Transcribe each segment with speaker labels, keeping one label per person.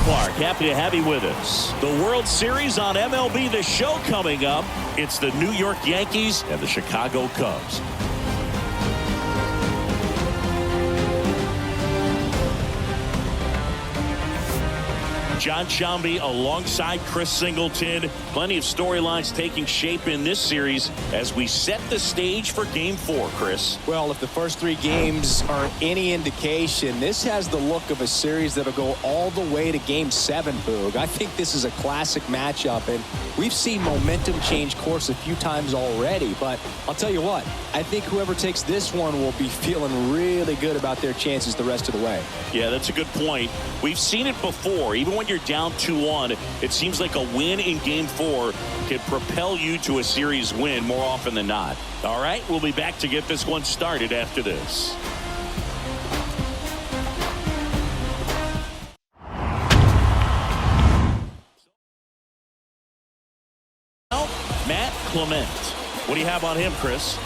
Speaker 1: Mark. Happy to have you with us. The World Series on MLB The Show coming up. It's the New York Yankees and the Chicago Cubs. John Shambi alongside Chris Singleton. Plenty of storylines taking shape in this series as we set the stage for Game 4, Chris.
Speaker 2: Well, if the first 3 games aren't any indication, this has the look of a series that'll go all the way to Game 7, Boog. I think this is a classic matchup, and we've seen momentum change course a few times already. But I'll tell you what, I think whoever takes this one will be feeling really good about their chances the rest of the way.
Speaker 1: Yeah, that's a good point. We've seen it before. Even when you're down 2-1, it seems like a win in Game 4 can propel you to a series win more often than not. All right, we'll be back to get this one started after this. Matt Clement. What do you have on him, Chris?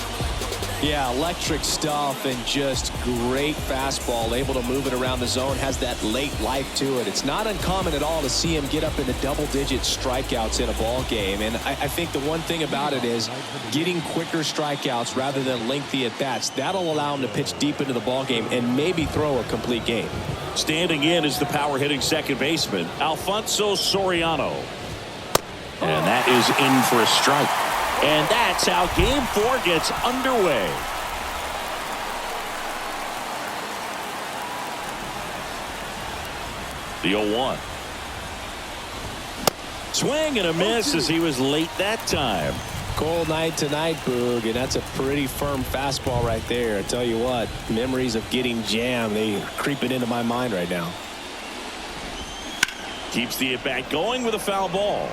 Speaker 2: Yeah, electric stuff and just great fastball, able to move it around the zone, has that late life to it. It's not uncommon at all to see him get up into double-digit strikeouts in a ball game. And I think the one thing about it is getting quicker strikeouts rather than lengthy at-bats. That'll allow him to pitch deep into the ball game and maybe throw a complete game.
Speaker 1: Standing in is the power-hitting second baseman, Alfonso Soriano. And that is in for a strike. And that's how Game 4 gets underway. The 0-1. Swing and a miss as he was late that time.
Speaker 2: Cold night tonight, Boog, and that's a pretty firm fastball right there. I tell you what, memories of getting jammed, they creeping into my mind right now.
Speaker 1: Keeps the at-bat going with a foul ball.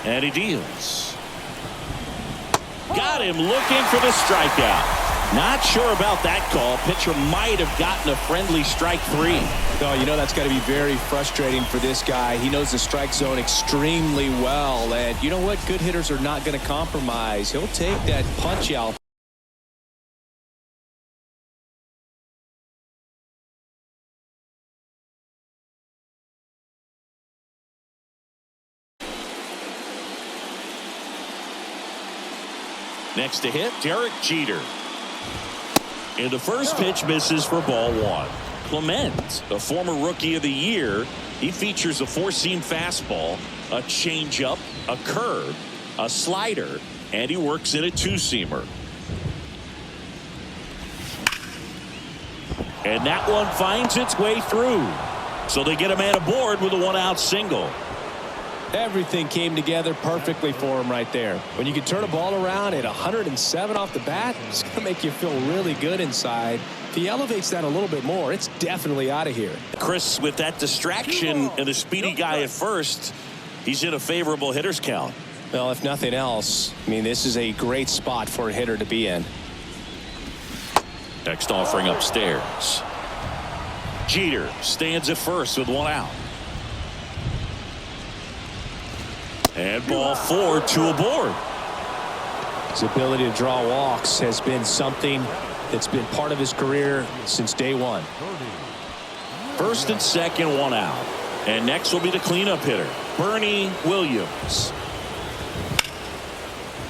Speaker 1: And he deals. Got him looking for the strikeout. Not sure about that call. Pitcher might have gotten a friendly strike 3.
Speaker 2: No, you know that's got to be very frustrating for this guy. He knows the strike zone extremely well. And you know what? Good hitters are not going to compromise. He'll take that punch out.
Speaker 1: Next to hit, Derek Jeter. And the first pitch misses for ball 1. Clement, a former Rookie of the Year, he features a 4-seam fastball, a changeup, a curve, a slider, and he works in a 2-seamer. And that one finds its way through. So they get a man aboard with a 1-out single.
Speaker 2: Everything came together perfectly for him right there. When you can turn a ball around at 107 off the bat, it's going to make you feel really good inside. If he elevates that a little bit more, it's definitely out of here.
Speaker 1: Chris, with that distraction and the speedy guy at first, he's in a favorable hitter's count.
Speaker 2: Well, if nothing else, I mean, this is a great spot for a hitter to be in.
Speaker 1: Next offering upstairs. Jeter stands at first with 1 out. And ball 4, 2 aboard.
Speaker 2: His ability to draw walks has been something that's been part of his career since day 1.
Speaker 1: First and second, 1 out. And next will be the cleanup hitter, Bernie Williams.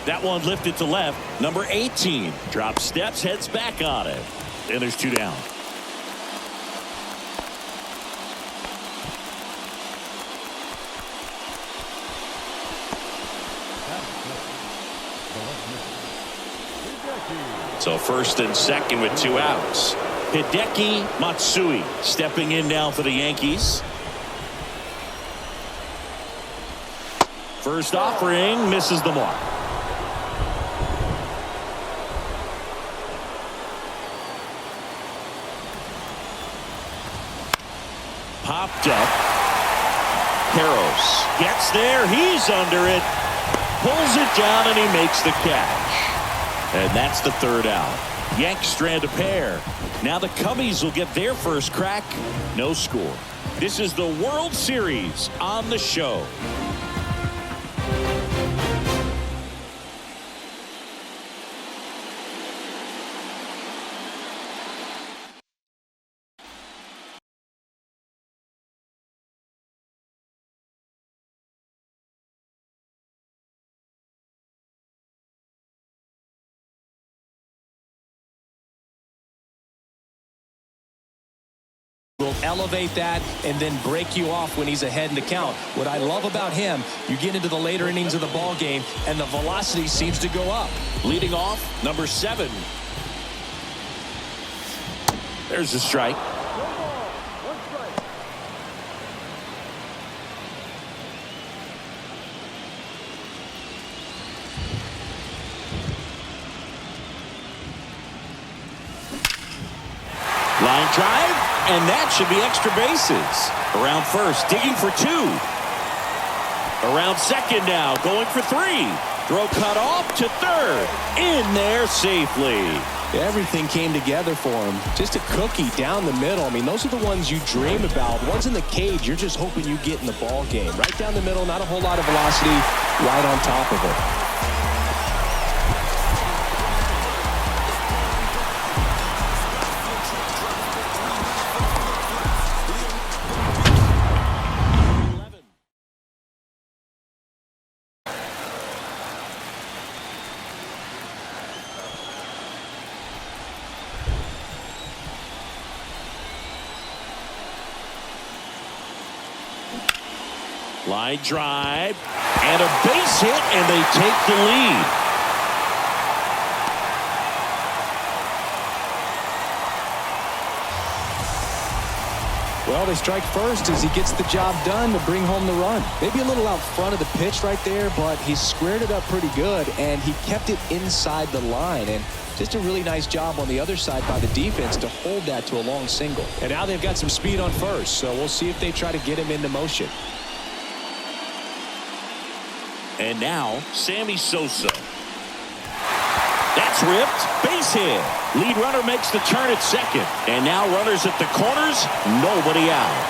Speaker 1: That one lifted to left. Number 18 drops steps, heads back on it. And there's 2 down. So first and second with 2 outs. Hideki Matsui stepping in now for the Yankees. First offering misses the mark. Popped up. Karros gets there. He's under it. Pulls it down and he makes the catch. And that's the 3rd out. Yanks strand a pair. Now the Cubbies will get their first crack. No score. This is the World Series on the show.
Speaker 2: Will elevate that and then break you off when he's ahead in the count. What I love about him, you get into the later innings of the ball game and the velocity seems to go up.
Speaker 1: Leading off, number 7. There's a strike. Line drive, and that should be extra bases. Around first, digging for 2. Around second now, going for 3. Throw cut off to third. In there safely.
Speaker 2: Everything came together for him. Just a cookie down the middle. I mean, those are the ones you dream about. Ones in the cage, you're just hoping you get in the ball game. Right down the middle, not a whole lot of velocity, right on top of it.
Speaker 1: Line drive and a base hit, and they take the lead.
Speaker 2: Well, they strike first as he gets the job done to bring home the run. Maybe a little out front of the pitch right there, but he squared it up pretty good, and he kept it inside the line. And just a really nice job on the other side by the defense to hold that to a long single. And now they've got some speed on first, so we'll see if they try to get him into motion.
Speaker 1: And now, Sammy Sosa. That's ripped. Base hit. Lead runner makes the turn at second. And now runners at the corners. Nobody out.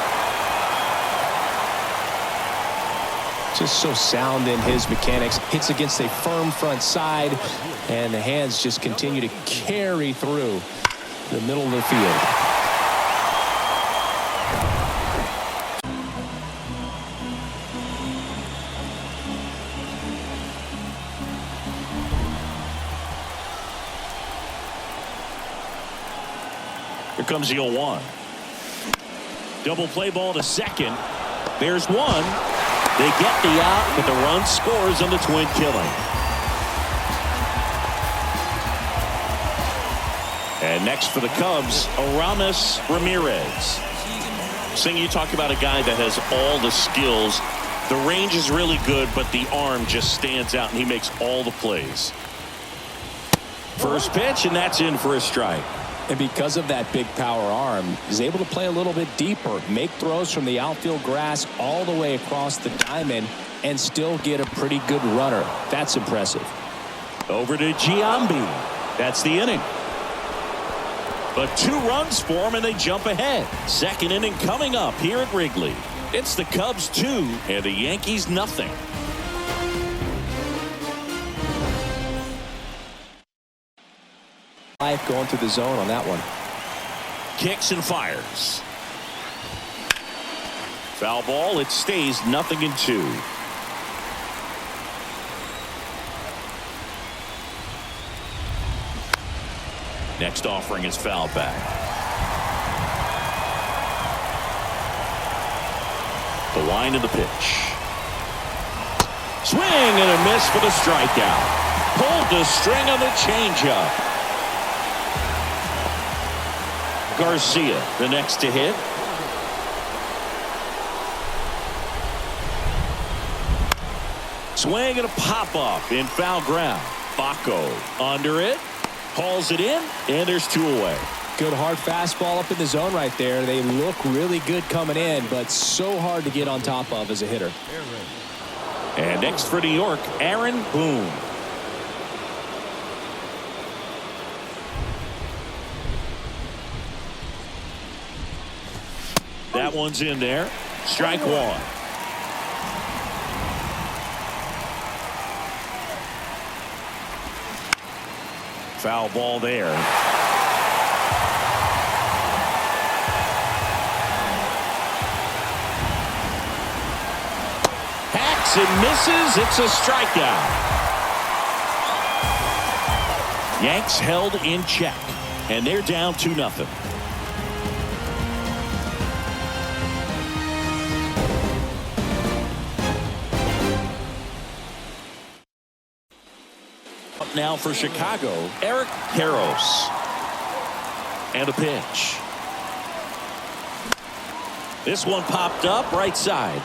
Speaker 2: Just so sound in his mechanics. Hits against a firm front side. And the hands just continue to carry through the middle of the field.
Speaker 1: Here comes the 0-1. Double play ball to second. There's one. They get the out, but the run scores on the twin killing. And next for the Cubs, Aramis Ramirez. Sing, you talk about a guy that has all the skills. The range is really good, but the arm just stands out, and he makes all the plays. First pitch, and that's in for a strike.
Speaker 2: And because of that big power arm, he's able to play a little bit deeper, make throws from the outfield grass all the way across the diamond, and still get a pretty good runner. That's impressive.
Speaker 1: Over to Giambi. That's the inning. But 2 runs for him, and they jump ahead. Second inning coming up here at Wrigley. It's the Cubs 2 and the Yankees nothing.
Speaker 2: Going through the zone on that one.
Speaker 1: Kicks and fires. Foul ball. It stays 0-2. Next offering is foul back. The line of the pitch. Swing and a miss for the strikeout. Pulled the string on the changeup. Garcia, the next to hit. Swing and a pop-up in foul ground. Baco under it. Hauls it in, and there's 2 away.
Speaker 2: Good hard fastball up in the zone right there. They look really good coming in, but so hard to get on top of as a hitter.
Speaker 1: And next for New York, Aaron Boone. That one's in there. Strike one. Foul ball there. Hacks and misses. It's a strikeout. Yanks held in check, and they're down 2-0. Up now for Chicago, Eric Karros. And a pitch. This one popped up right side.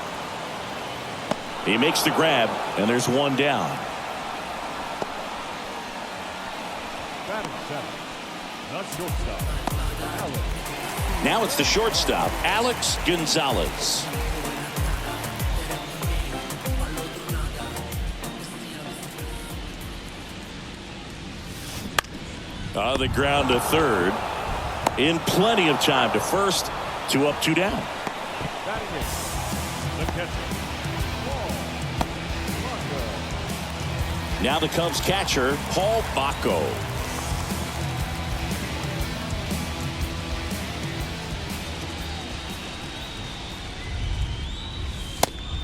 Speaker 1: He makes the grab, and there's one down. Now it's the shortstop, Alex Gonzalez. On the ground to third. In plenty of time to first. 2 up, 2 down. Now the Cubs catcher, Paul Bacco.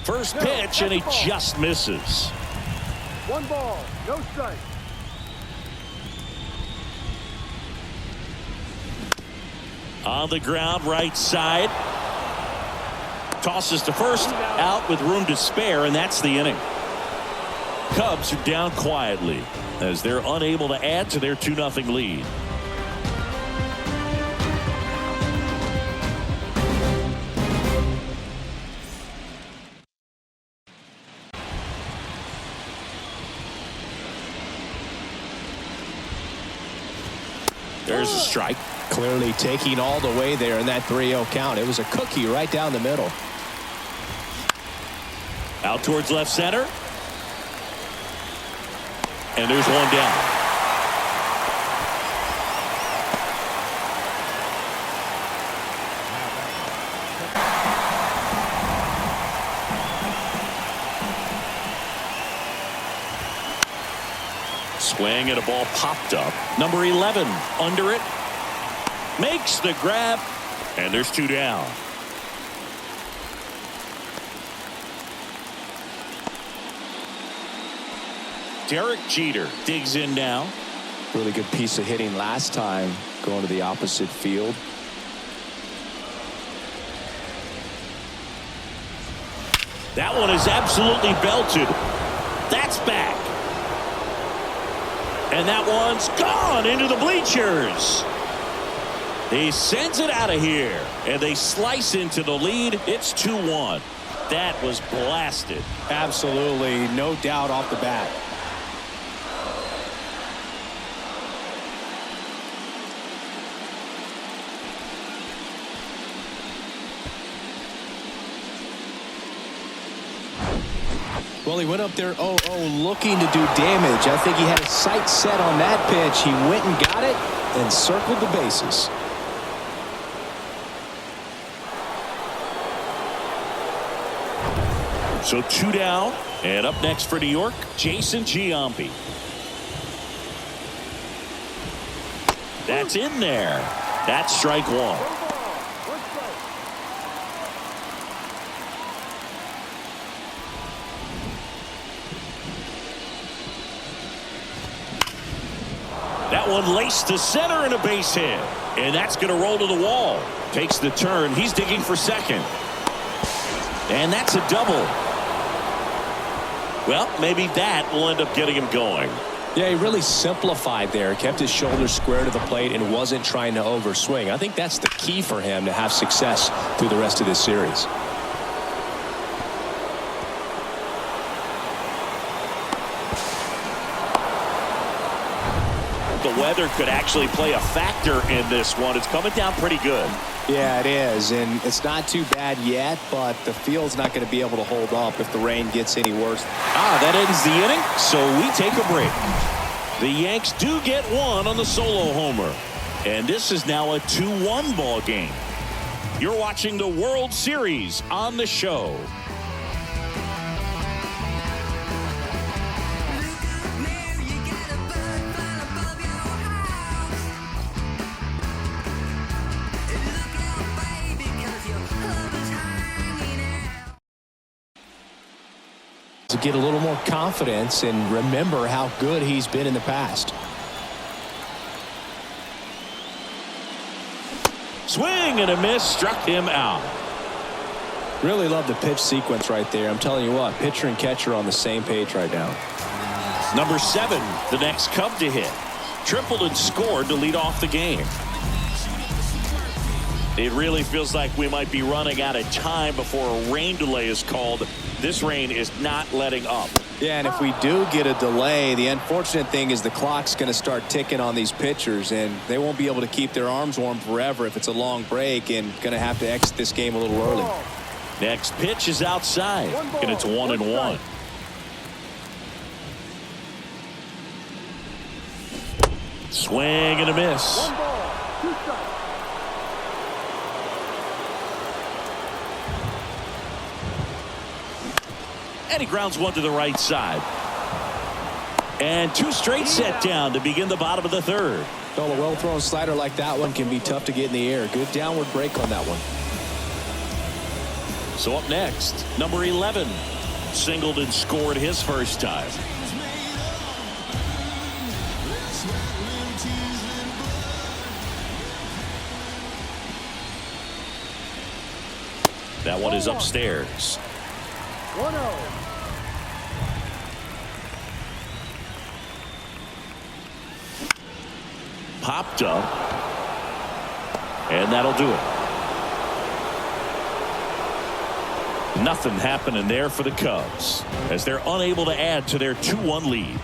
Speaker 1: First pitch, and he just misses.
Speaker 3: 1 ball, no strike.
Speaker 1: On the ground, right side. Tosses to first, out with room to spare, and that's the inning. Cubs are down quietly as they're unable to add to their 2-0 lead. There's a strike.
Speaker 2: Clearly taking all the way there in that 3-0 count. It was a cookie right down the middle.
Speaker 1: Out towards left center. And there's one down. Swing and a ball popped up. Number 11 under it. Makes the grab. And there's 2 down. Derek Jeter digs in now.
Speaker 2: Really good piece of hitting last time, going to the opposite field.
Speaker 1: That one is absolutely belted. That's back. And that one's gone into the bleachers. He sends it out of here, and they slice into the lead. It's 2-1. That was blasted.
Speaker 2: Absolutely, no doubt off the bat. Well, he went up there 0-0 looking to do damage. I think he had his sights set on that pitch. He went and got it and circled the bases.
Speaker 1: So 2 down, and up next for New York, Jason Giambi. That's in there. That's strike one. That one laced to center and a base hit. And that's going to roll to the wall. Takes the turn. He's digging for second. And that's a double. Well, maybe that will end up getting him going.
Speaker 2: Yeah, he really simplified there. Kept his shoulders square to the plate and wasn't trying to overswing. I think that's the key for him to have success through the rest of this series.
Speaker 1: The weather could actually play a factor in this one. It's coming down pretty good.
Speaker 2: Yeah, it is, and it's not too bad yet, but the field's not going to be able to hold up if the rain gets any worse.
Speaker 1: That ends the inning, so we take a break. The Yanks do get one on the solo homer, and this is now a 2-1 ball game. You're watching the World Series on the show.
Speaker 2: To get a little more confidence and remember how good he's been in the past.
Speaker 1: Swing and a miss, struck him out.
Speaker 2: Really love the pitch sequence right there. I'm telling you what, pitcher and catcher on the same page right now.
Speaker 1: Number 7, the next Cub to hit. Tripled and scored to lead off the game. It really feels like we might be running out of time before a rain delay is called. This rain is not letting up.
Speaker 2: Yeah, and if we do get a delay, the unfortunate thing is the clock's going to start ticking on these pitchers, and they won't be able to keep their arms warm forever if it's a long break, and going to have to exit this game a little early.
Speaker 1: Next pitch is outside, and it's 1-1. Swing and a miss.
Speaker 3: 1 ball, 2 strikes.
Speaker 1: And he grounds one to the right side. And 2 straight set down to begin the bottom of the 3rd.
Speaker 2: Well, a well-thrown slider like that one can be tough to get in the air. Good downward break on that one.
Speaker 1: So up next, number 11. Singled and scored his first time. That one is upstairs.
Speaker 3: 1-0.
Speaker 1: Popped up. And that'll do it. Nothing happening there for the Cubs as they're unable to add to their 2-1 lead.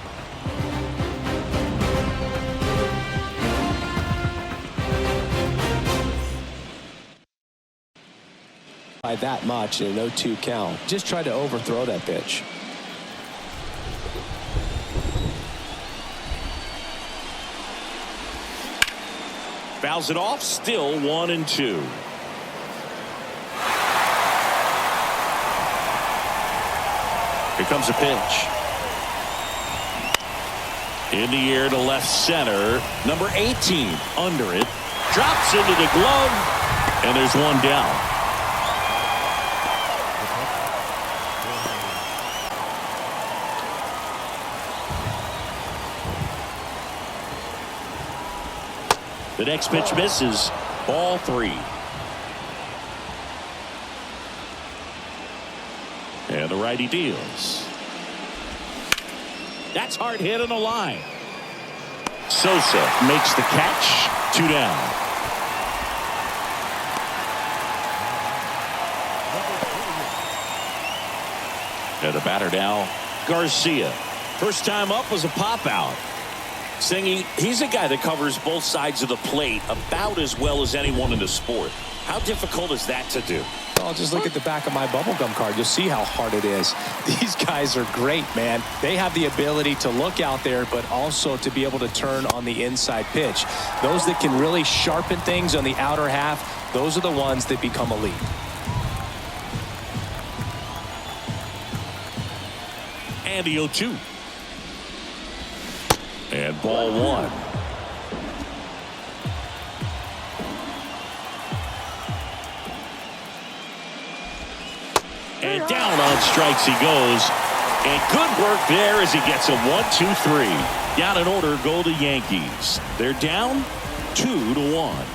Speaker 2: By that much in a 0-2 count. Just tried to overthrow that pitch.
Speaker 1: Fouls it off, still 1-2. Here comes a pitch. In the air to left center. Number 18 under it. Drops into the glove. And there's one down. The next pitch misses. Ball 3. And the righty deals. That's hard hit on the line. Sosa makes the catch. 2 down. And the batter now, Garcia. First time up was a pop out. Saying he's a guy that covers both sides of the plate about as well as anyone in the sport. How difficult is that to do?
Speaker 2: Oh, just look at the back of my bubblegum card. You'll see how hard it is. These guys are great, man. They have the ability to look out there, but also to be able to turn on the inside pitch. Those that can really sharpen things on the outer half, those are the ones that become elite.
Speaker 1: And the 0-2. And ball 1. And down on strikes he goes. And good work there as he gets a 1-2-3. Down in order go the Yankees. They're down 2-1.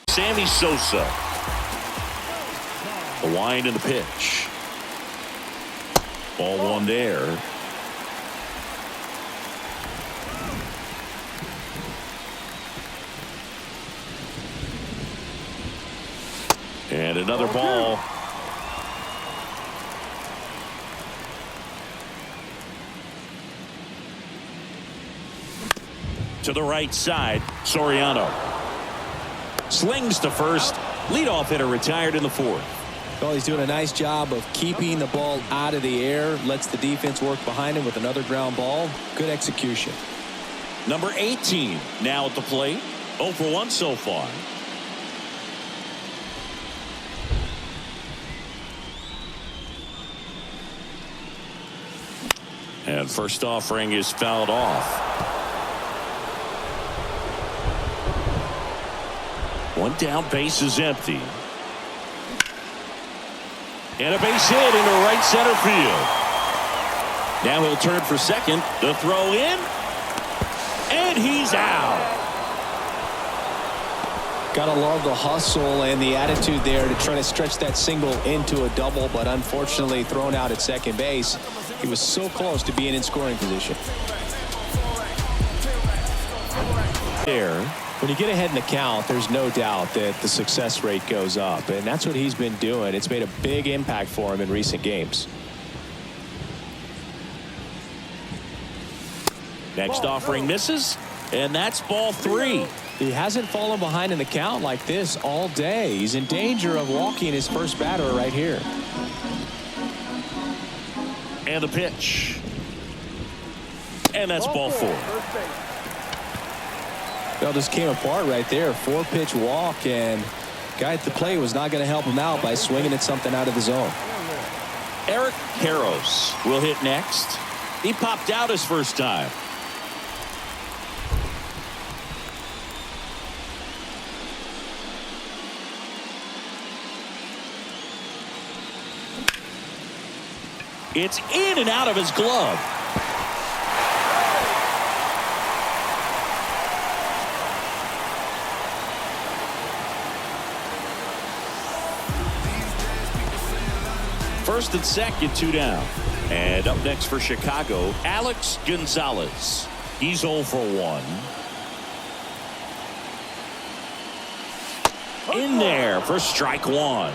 Speaker 1: Sammy Sosa. The wind and the pitch. Ball 1 there. And another ball. To the right side, Soriano. Slings to first. Leadoff hitter retired in the 4th.
Speaker 2: Well, he's doing a nice job of keeping the ball out of the air. Lets the defense work behind him with another ground ball. Good execution.
Speaker 1: Number 18 now at the plate. 0 for 1 so far. And first offering is fouled off. One down, base is empty. And a base hit into right center field. Now he'll turn for second. The throw in. And he's out.
Speaker 2: Gotta love the hustle and the attitude there to try to stretch that single into a double, but unfortunately thrown out at second base. He was so close to being in scoring position. There, when you get ahead in the count, there's no doubt that the success rate goes up, and that's what he's been doing. It's made a big impact for him in recent games.
Speaker 1: Next offering misses, and that's ball 3.
Speaker 2: He hasn't fallen behind in the count like this all day. He's in danger of walking his first batter right here.
Speaker 1: And a pitch. And that's ball 4.
Speaker 2: Well, just came apart right there. 4-pitch walk, and guy at the plate was not going to help him out by swinging at something out of the zone.
Speaker 1: Eric Karros will hit next. He popped out his first time. It's in and out of his glove. First and second, 2 down. And up next for Chicago, Alex Gonzalez. He's 0 for 1. In there for strike 1.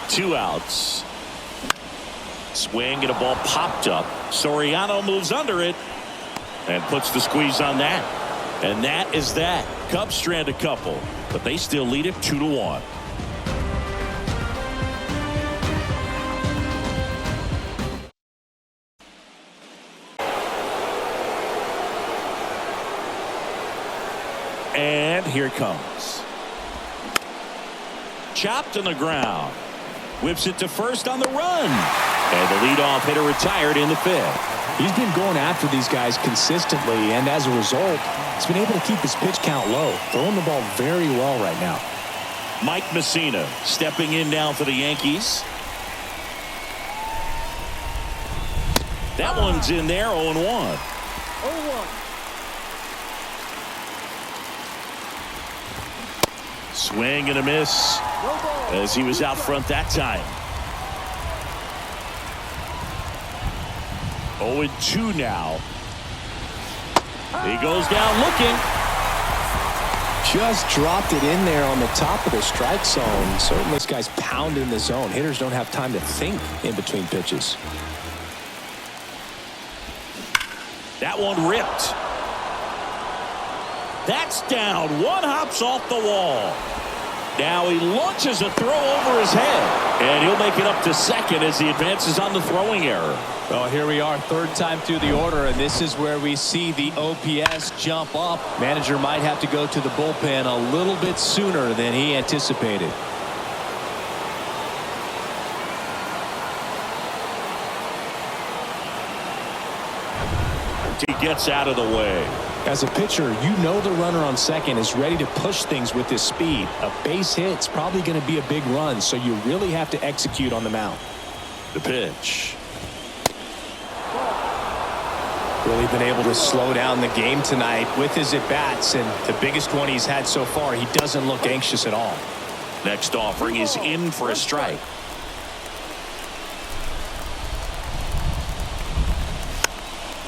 Speaker 1: Two outs. Swing and a ball popped up. Soriano moves under it and puts the squeeze on that. And that is that. Cubs strand a couple, but they still lead it 2-1. And here it comes. Chopped on the ground. Whips it to first on the run. And the leadoff hitter retired in the 5th.
Speaker 2: He's been going after these guys consistently, and as a result, he's been able to keep his pitch count low, throwing the ball very well right now.
Speaker 1: Mike Messina stepping in now for the Yankees. That one's in there, 0-1.
Speaker 3: 0-1.
Speaker 1: Swing and a miss as he was out front that time. 0-2 now. He goes down looking.
Speaker 2: Just dropped it in there on the top of the strike zone. Certainly this guy's pounding the zone. Hitters don't have time to think in between pitches.
Speaker 1: That one ripped. That's down. One hops off the wall. Now he launches a throw over his head, and he'll make it up to second as he advances on the throwing error.
Speaker 2: Well, here we are, third time through the order, and this is where we see the OPS jump up. Manager might have to go to the bullpen a little bit sooner than he anticipated.
Speaker 1: He gets out of the way.
Speaker 2: As a pitcher, you know the runner on second is ready to push things with his speed. A base hit's probably going to be a big run, so you really have to execute on the mound.
Speaker 1: The pitch.
Speaker 2: Really been able to slow down the game tonight with his at-bats, and the biggest one he's had so far. He doesn't look anxious at all.
Speaker 1: Next offering is in for a strike.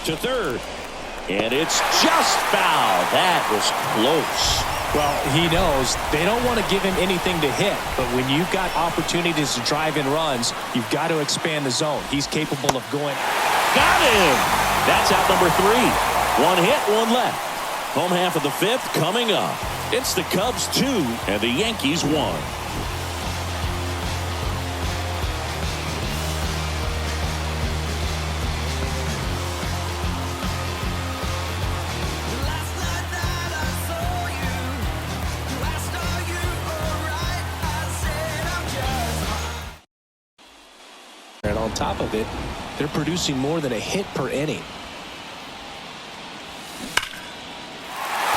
Speaker 1: To third. And it's just foul. That was close.
Speaker 2: Well, he knows they don't want to give him anything to hit, but when you've got opportunities to drive in runs, you've got to expand the zone. He's capable of going.
Speaker 1: Got him. That's out number 3. One hit, one left. Home half of the 5th coming up. It's the Cubs 2 and the Yankees 1.
Speaker 2: And on top of it, they're producing more than a hit per inning.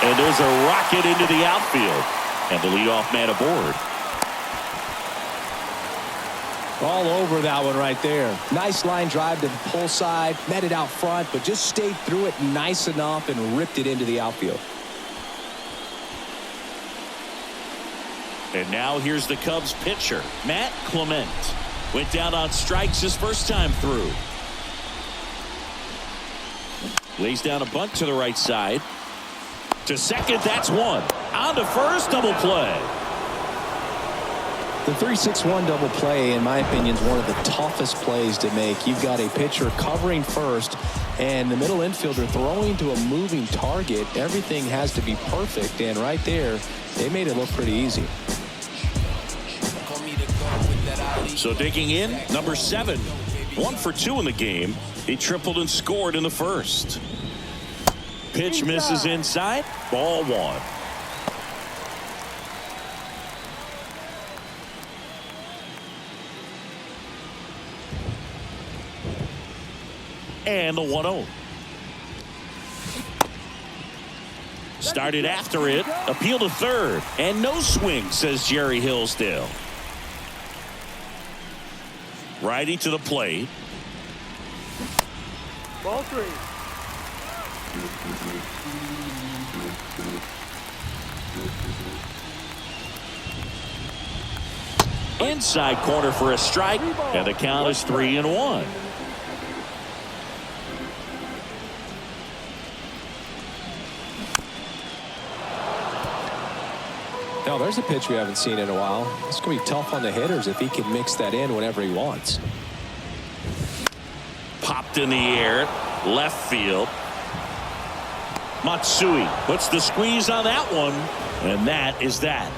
Speaker 1: And there's a rocket into the outfield. And the leadoff man aboard.
Speaker 2: All over that one right there. Nice line drive to the pull side. Met it out front, but just stayed through it nice enough and ripped it into the outfield.
Speaker 1: And now here's the Cubs pitcher, Matt Clement. Went down on strikes his first time through. Lays down a bunt to the right side. To second, that's one. On to first, double play.
Speaker 2: The 3-6-1 double play, in my opinion, is one of the toughest plays to make. You've got a pitcher covering first and the middle infielder throwing to a moving target. Everything has to be perfect, and right there, they made it look pretty easy.
Speaker 1: So digging in, number 7. 1 for 2 in the game. He tripled and scored in the first. Pitch misses inside. Ball 1. And the 1-0. Started after it. Appeal to third. And no swing, says Jerry Hillsdale. Righty to the plate.
Speaker 3: Ball 3.
Speaker 1: Inside corner for a strike. And the count is 3-1.
Speaker 2: Now, there's a pitch we haven't seen in a while. It's going to be tough on the hitters if he can mix that in whenever he wants.
Speaker 1: Popped in the air. Left field. Matsui puts the squeeze on that one. And that is that.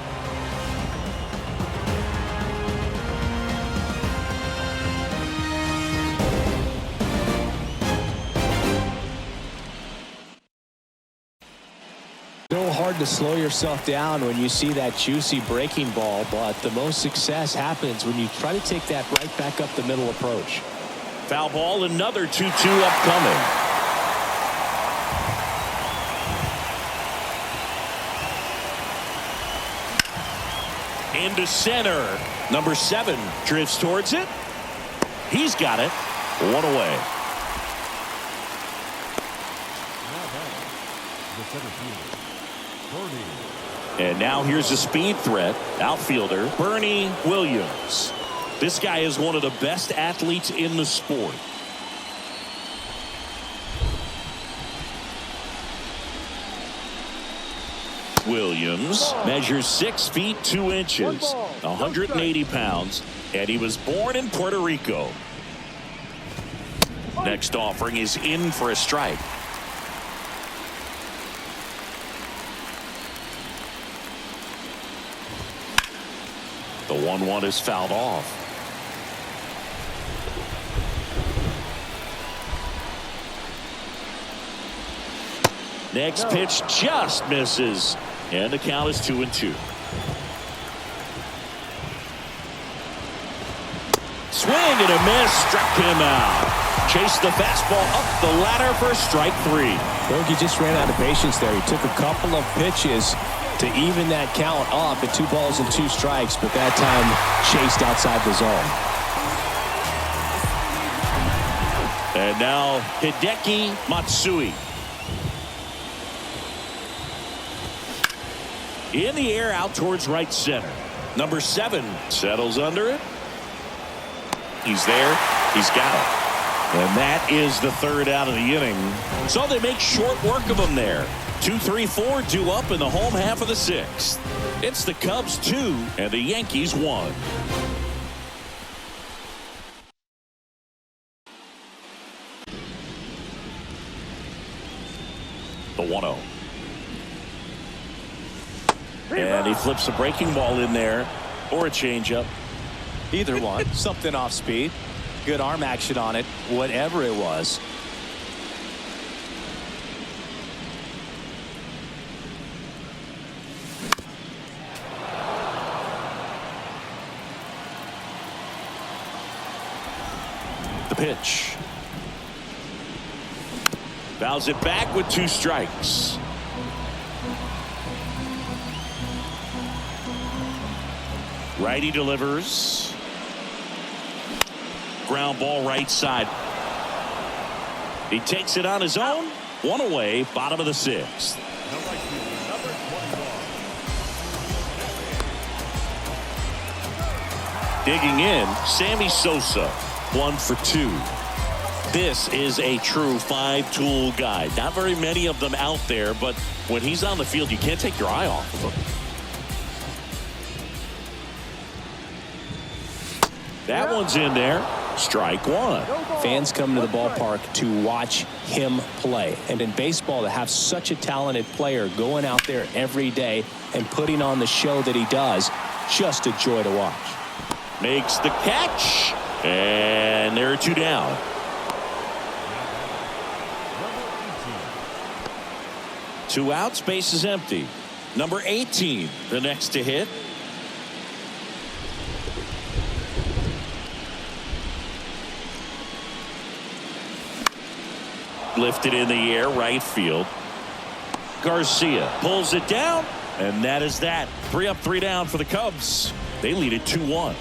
Speaker 2: So hard to slow yourself down when you see that juicy breaking ball, but the most success happens when you try to take that right back up the middle approach.
Speaker 1: Foul ball, another 2-2 upcoming. Into center. Number 7 drifts towards it. He's got it. 1 away. And now here's a speed threat. Outfielder Bernie Williams. This guy is one of the best athletes in the sport. Williams measures 6 feet 2 inches, 180 pounds, and he was born in Puerto Rico. Next offering is in for a strike. The 1-1 is fouled off. Next pitch just misses. And the count is 2-2. Swing and a miss. Struck him out. Chased the fastball up the ladder for strike 3.
Speaker 2: Bogey just ran out of patience there. He took a couple of pitches to even that count up at 2 balls and 2 strikes, but that time chased outside the zone.
Speaker 1: And now Hideki Matsui. In the air out towards right center. Number 7 settles under it. He's there. He's got it. And that is the third out of the inning. So they make short work of them there. 2, 3, 4 due up in the home half of the sixth. It's the Cubs 2 and the Yankees 1. The 1-0. And he flips a breaking ball in there or a changeup.
Speaker 2: Either one. Something off speed. Good arm action on it. Whatever it was.
Speaker 1: The pitch. Fouls it back with 2 strikes. Righty delivers. Ground ball right side. He takes it on his own. 1 away, bottom of the 6th. Digging in, Sammy Sosa. 1 for 2. This is a true 5-tool guy. Not very many of them out there, but when he's on the field, you can't take your eye off of him. That one's in there. Strike 1.
Speaker 2: Fans come to the ballpark to watch him play. And in baseball, to have such a talented player going out there every day and putting on the show that he does, just a joy to watch.
Speaker 1: Makes the catch. And there are 2 down. Two outs, base is empty. Number 18, the next to hit. Lifted in the air, right field. Garcia pulls it down, and that is that. 3 up, 3 down for the Cubs. They lead it 2-1.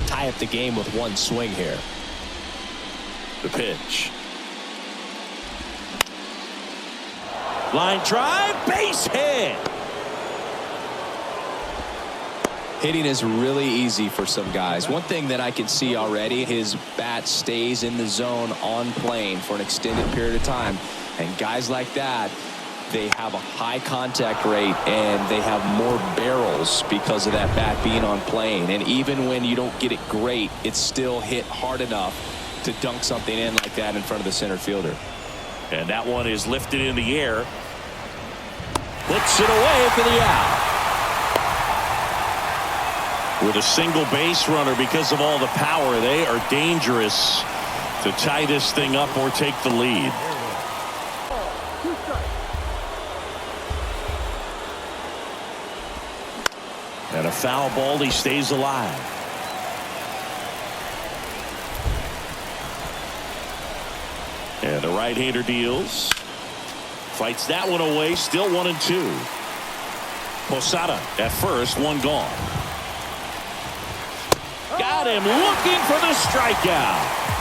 Speaker 2: Tie up the game with 1 swing here.
Speaker 1: The pitch. Line drive, base hit.
Speaker 2: Hitting is really easy for some guys. One thing that I can see already, his bat stays in the zone on plane for an extended period of time. And guys like that, they have a high contact rate and they have more barrels because of that bat being on plane. And even when you don't get it great, it's still hit hard enough to dunk something in like that in front of the center fielder.
Speaker 1: And that one is lifted in the air. Puts it away for the out. With a single base runner, because of all the power, they are dangerous to tie this thing up or take the lead. And a foul ball, he stays alive. And the right-hander deals. Fights that one away, still 1-2. Posada at first, 1 gone. Got him looking for the strikeout.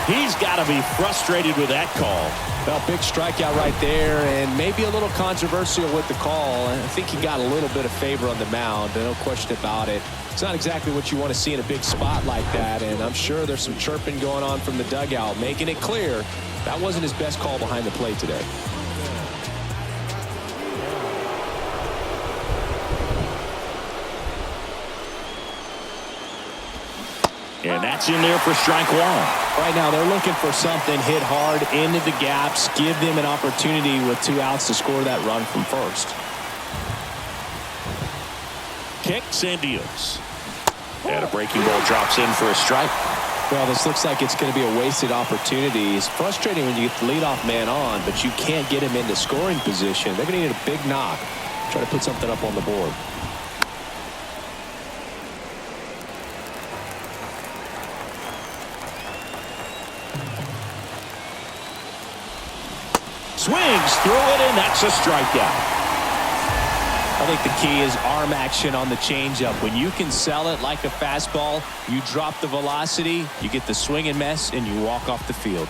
Speaker 1: He's got to be frustrated with that call.
Speaker 2: Well, big strikeout right there, and maybe a little controversial with the call. I think he got a little bit of favor on the mound, no question about it. It's not exactly what you want to see in a big spot like that, and I'm sure there's some chirping going on from the dugout, making it clear that wasn't his best call behind the plate today.
Speaker 1: And that's in there for strike 1.
Speaker 2: Right now they're looking for something hit hard into the gaps, give them an opportunity with 2 outs to score that run from first.
Speaker 1: Kicks and deals. And a breaking ball drops in for a strike.
Speaker 2: Well, this looks like it's going to be a wasted opportunity. It's frustrating when you get the leadoff man on, but you can't get him into scoring position. They're going to need a big knock. Try to put something up on the board.
Speaker 1: Swings through it, and that's a strikeout.
Speaker 2: I think the key is arm action on the changeup. When you can sell it like a fastball, you drop the velocity, you get the swing and miss, and you walk off the field.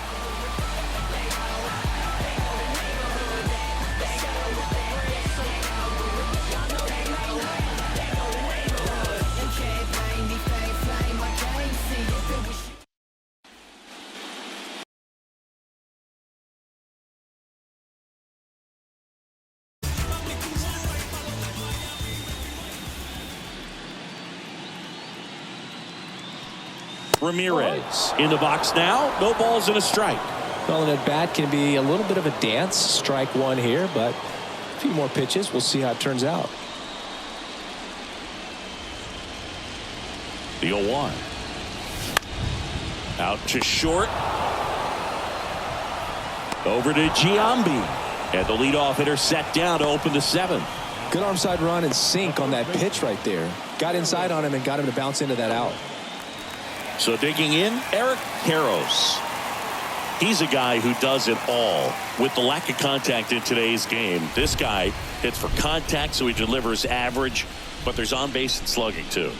Speaker 1: Ramirez in the box now. No balls and a strike.
Speaker 2: Well, an at-bat can be a little bit of a dance. Strike one here, but a few more pitches. We'll see how it turns out.
Speaker 1: The 0-1. Out to short. Over to Giambi. And the leadoff hitter set down to open the 7th.
Speaker 2: Good arm side run and sink on that pitch right there. Got inside on him and got him to bounce into that out.
Speaker 1: So digging in, Eric Karros. He's a guy who does it all. With the lack of contact in today's game, this guy hits for contact, so he delivers average, but there's on base and slugging too.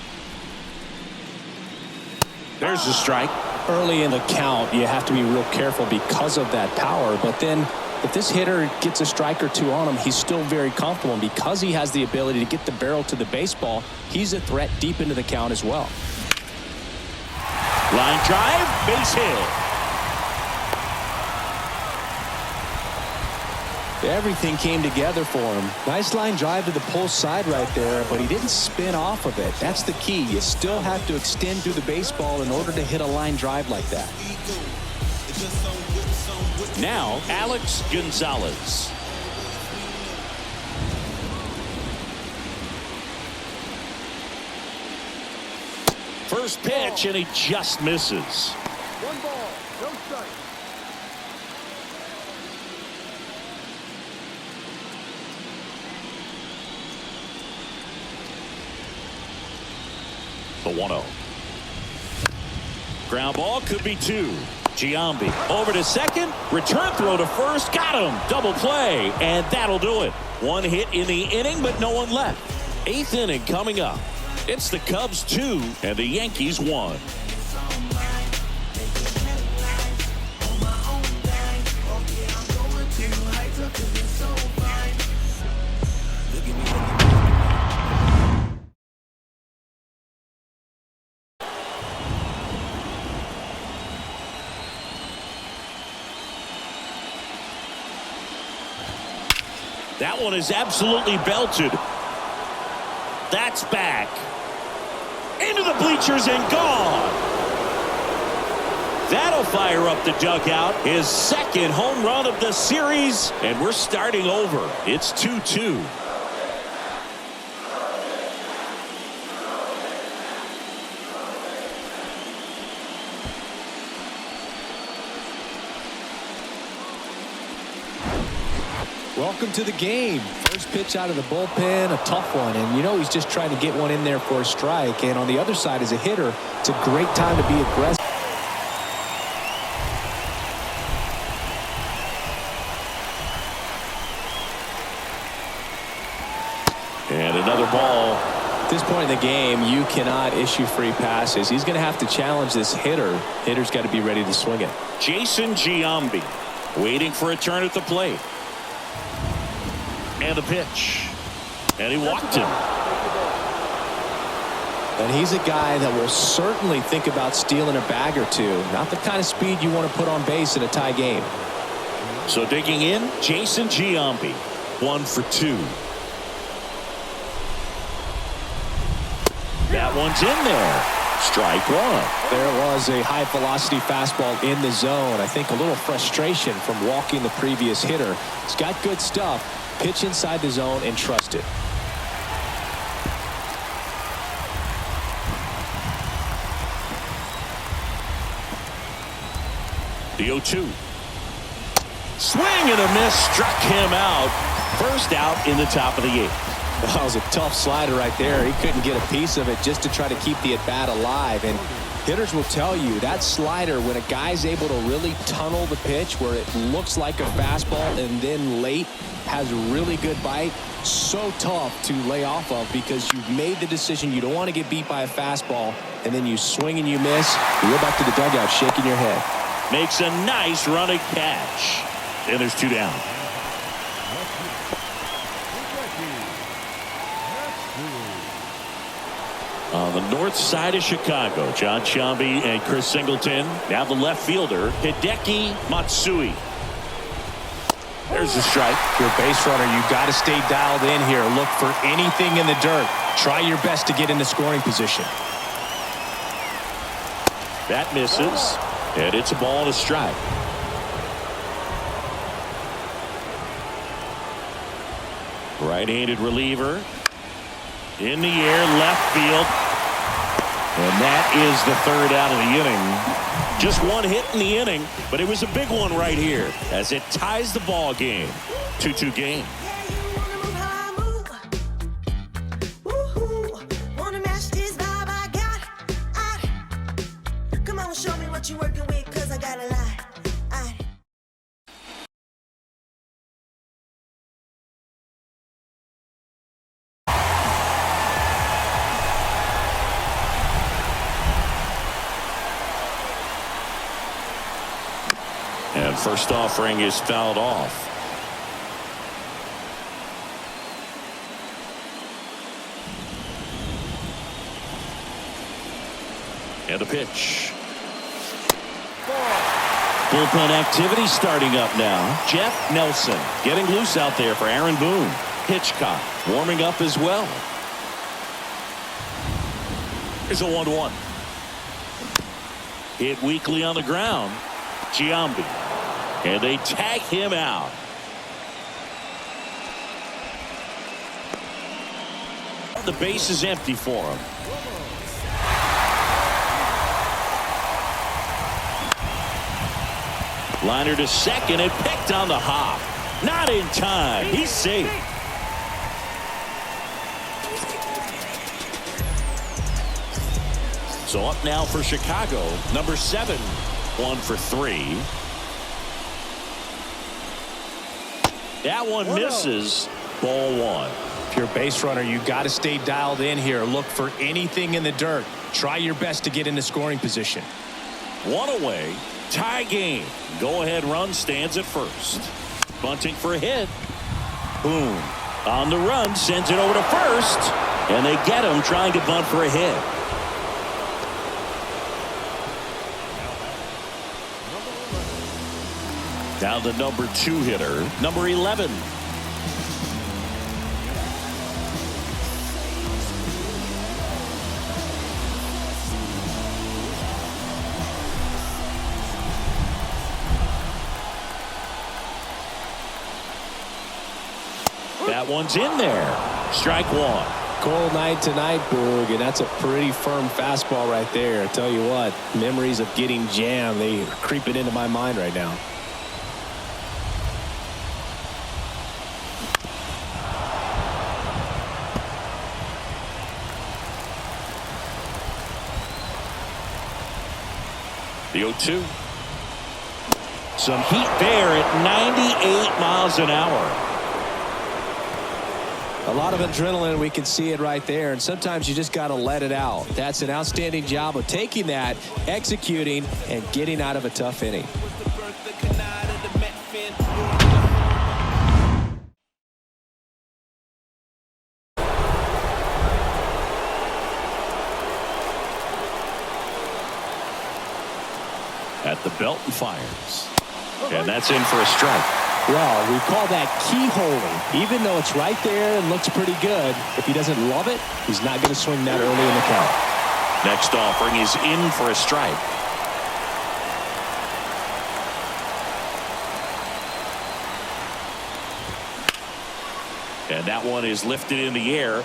Speaker 1: There's the strike.
Speaker 2: Early in the count, you have to be real careful because of that power, but then if this hitter gets a strike or two on him, he's still very comfortable, and because he has the ability to get the barrel to the baseball, he's a threat deep into the count as well.
Speaker 1: Line drive, base hit.
Speaker 2: Everything came together for him. Nice line drive to the pull side right there, but he didn't spin off of it. That's the key. You still have to extend through the baseball in order to hit a line drive like that.
Speaker 1: Now, Alex Gonzalez. First pitch, and he just misses.
Speaker 3: 1 ball, no strike.
Speaker 1: The 1-0. Ground ball could be 2. Giambi over to second. Return throw to first. Got him. Double play. And that'll do it. 1 hit in the inning, but no one left. 8th inning coming up. It's the Cubs 2 and the Yankees 1. That one is absolutely belted. That's back. Into the bleachers and gone. That'll fire up the dugout. His 2nd home run of the series. And we're starting over. It's 2-2.
Speaker 2: Welcome to the game. First pitch out of the bullpen, a tough one, and you know he's just trying to get one in there for a strike. And on the other side, as a hitter, it's a great time to be aggressive.
Speaker 1: And another ball.
Speaker 2: At this point in the game, you cannot issue free passes. He's going to have to challenge this hitter. Hitter's got to be ready to swing it.
Speaker 1: Jason Giambi waiting for a turn at the plate. And a pitch. And he walked him.
Speaker 2: And he's a guy that will certainly think about stealing a bag or two. Not the kind of speed you want to put on base in a tie game.
Speaker 1: So digging in, Jason Giambi. 1 for 2. That one's in there. Strike 1.
Speaker 2: There was a high velocity fastball in the zone. I think a little frustration from walking the previous hitter. He's got good stuff. Pitch inside the zone and trust it.
Speaker 1: The 0-2. Swing and a miss, struck him out. First out in the top of the 8th.
Speaker 2: That was a tough slider right there. He couldn't get a piece of it just to try to keep the at-bat alive. And hitters will tell you that slider, when a guy's able to really tunnel the pitch where it looks like a fastball and then late has a really good bite, so tough to lay off of because you've made the decision you don't want to get beat by a fastball, and then you swing and you miss. You go back to the dugout shaking your head.
Speaker 1: Makes a nice running catch. And there's 2 down. On the north side of Chicago, John Giambi and Chris Singleton. Now the left fielder, Hideki Matsui. There's the strike.
Speaker 2: If you're a base runner, you've got to stay dialed in here. Look for anything in the dirt. Try your best to get into scoring position.
Speaker 1: That misses. And it's a ball and a strike. Right-handed reliever. In the air, left field. And that is the third out of the inning. Just one hit in the inning, but it was a big one right here as it ties the ball game. 2-2 game.
Speaker 4: Show me what you working with, 'cause I got a lot.
Speaker 1: And first offering is fouled off. And a pitch. Bullpen activity starting up now. Jeff Nelson getting loose out there for Aaron Boone. Hitchcock warming up as well. Here's a 1-1. Hit weakly on the ground. Giambi. And they tag him out. The base is empty for him. Liner to second and picked on the hop. Not in time. He's safe. So up now for Chicago, number 7, 1 for 3. That one misses. Ball 1.
Speaker 2: If you're a base runner, you got to stay dialed in here. Look for anything in the dirt. Try your best to get into scoring position.
Speaker 1: One away. Tie game. Go-ahead run stands at first. Bunting for a hit. Boom. On the run, sends it over to first. And they get him trying to bunt for a hit. Now the number 2 hitter, number 11. That one's in there. Strike 1.
Speaker 2: Cold night tonight, Boog, and that's a pretty firm fastball right there. I tell you what, memories of getting jammed, they are creeping into my mind right now.
Speaker 1: The 0-2. Some heat there at 98 miles an hour.
Speaker 2: A lot of adrenaline, we can see it right there, and sometimes you just got to let it out. That's an outstanding job of taking that, executing, and getting out of a tough inning.
Speaker 1: At the belt and fires. And that's in for a strike.
Speaker 2: Well, we call that keyholing. Even though it's right there and looks pretty good, if he doesn't love it, he's not going to swing that early in the count.
Speaker 1: Next offering is in for a strike. And that one is lifted in the air.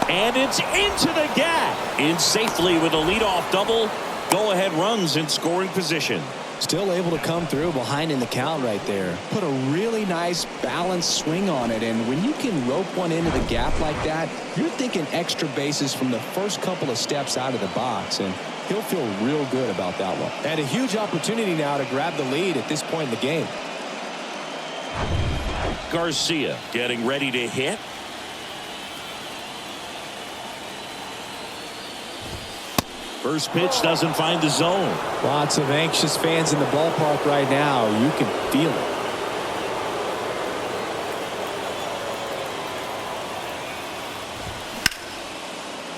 Speaker 1: And it's into the gap. In safely with a leadoff double. Go-ahead runs in scoring position.
Speaker 2: Still able to come through behind in the count right there. Put a really nice balanced swing on it, and when you can rope one into the gap like that, you're thinking extra bases from the first couple of steps out of the box, and he'll feel real good about that one. And a huge opportunity now to grab the lead at this point in the game.
Speaker 1: Garcia getting ready to hit. First pitch doesn't find the zone.
Speaker 2: Lots of anxious fans in the ballpark right now. You can feel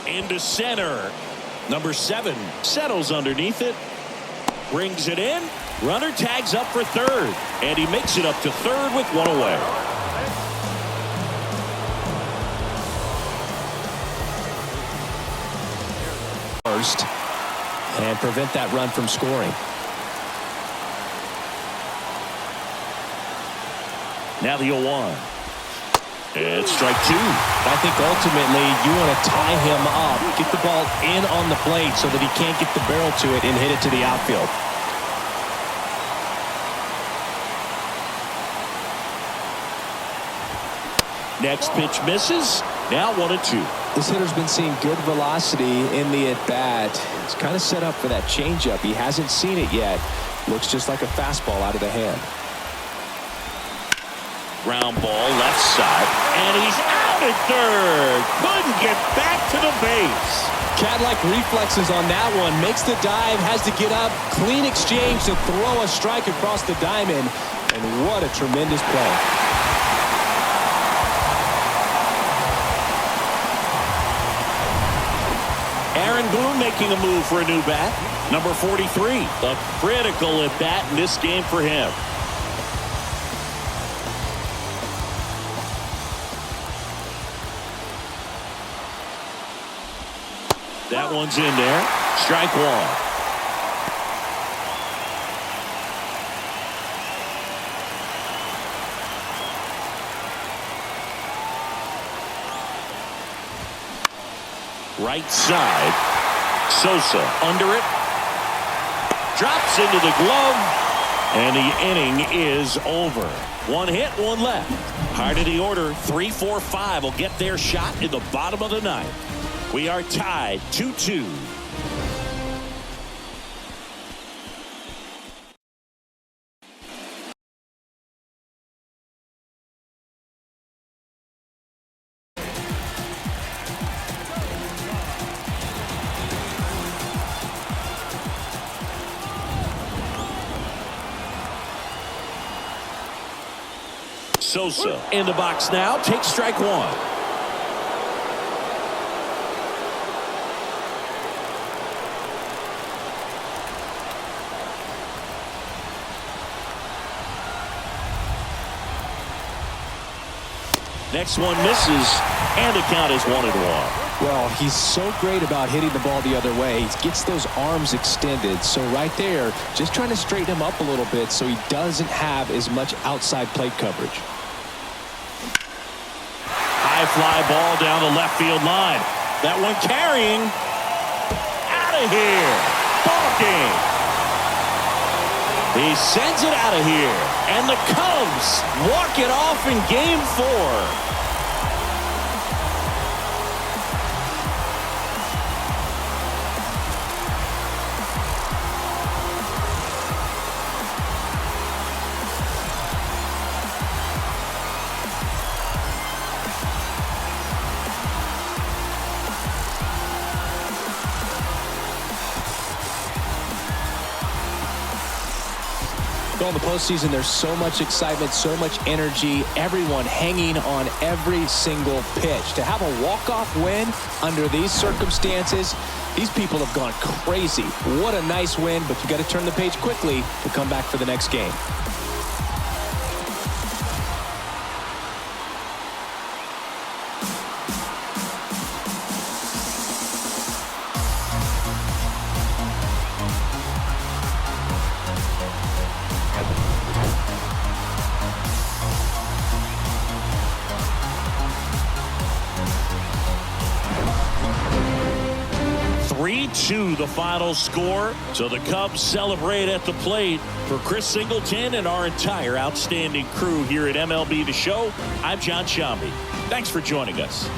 Speaker 2: it.
Speaker 1: Into center. Number 7 settles underneath it. Brings it in. Runner tags up for third. And he makes it up to third with one away.
Speaker 2: first and prevent that run from scoring.
Speaker 1: Now the 0-1. It's strike two.
Speaker 2: I think ultimately you want to tie him up, get the ball in on the plate so that he can't get the barrel to it and hit it to the outfield.
Speaker 1: Next pitch misses. Now 1-2.
Speaker 2: This hitter's been seeing good velocity in the at-bat. It's kind of set up for that changeup. He hasn't seen it yet. Looks just like a fastball out of the hand.
Speaker 1: Ground ball left side. And he's out at third. Couldn't get back to the base.
Speaker 2: Cat-like reflexes on that one. Makes the dive, has to get up. Clean exchange to throw a strike across the diamond. And what a tremendous play.
Speaker 1: Aaron Boone making a move for a new bat. Number 43. A critical at bat in this game for him. That one's in there. Strike one. Right side. Sosa under it. Drops into the glove. And the inning is over. One hit, one left. Heart of the order, 3-4-5 will get their shot in the bottom of the ninth. We are tied 2-2. Sosa in the box now, takes strike one. Next one misses, and the count is 1-1.
Speaker 2: Well, he's so great about hitting the ball the other way. He gets those arms extended. So right there, just trying to straighten him up a little bit so he doesn't have as much outside plate coverage.
Speaker 1: High fly ball down the left field line. That one carrying. Out of here. Ball game. He sends it out of here. And the Cubs walk it off in game 4.
Speaker 2: Well, in the postseason, there's so much excitement, so much energy, everyone hanging on every single pitch. To have a walk-off win under these circumstances, these people have gone crazy. What a nice win, but you got to turn the page quickly to come back for the next game.
Speaker 1: The final score. So the Cubs celebrate at the plate. For Chris Singleton and our entire outstanding crew here at MLB The Show, I'm John Shambi. Thanks for joining us.